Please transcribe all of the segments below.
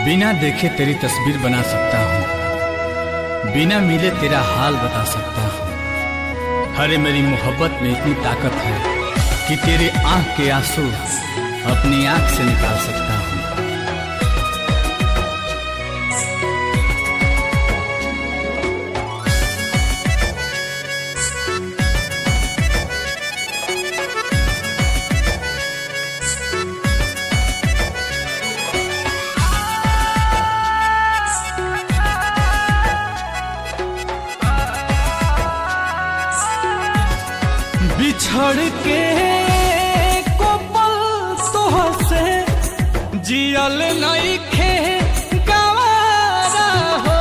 बिना देखे तेरी तस्वीर बना सकता हूँ, बिना मिले तेरा हाल बता सकता हूँ। हरे मेरी मोहब्बत में इतनी ताकत है कि तेरे आँख के आंसू अपनी आँख से निकाल सकता हूँ। बिछड़ के को पल तोहसे जियल नइखे गवारा हो।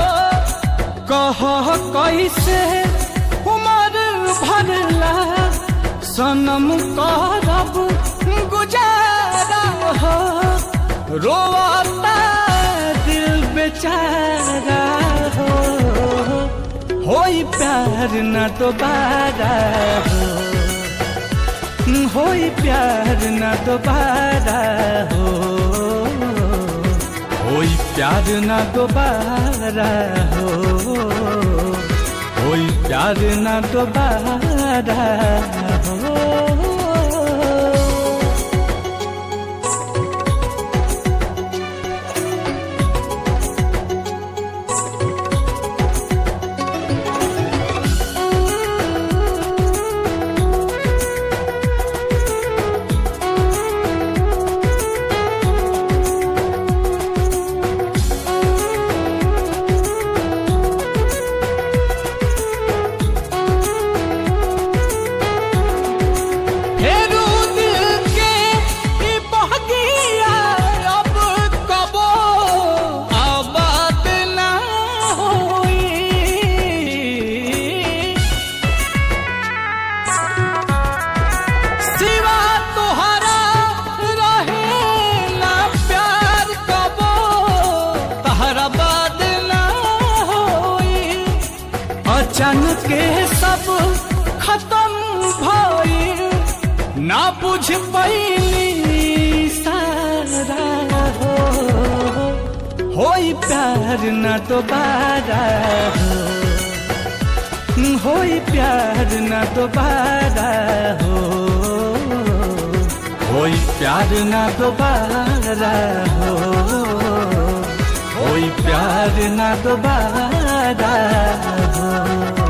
कह कैसे उमर भरला सनम करब गुजारा हो। रोता दिल बेचारा हो, होई प्यार न दोबारा हो, होई प्यार न दोबारा हो, होई प्यार न दोबारा हो, होई प्यार न दोबारा हो। अचानक के सब खत्म भइल, ना बुझ पैली सारा हो। होई प्यार न दोबारा हो, होई प्यार न दोबारा हो, होई प्यार न दोबारा हो, होई प्यार न दोबारा हो।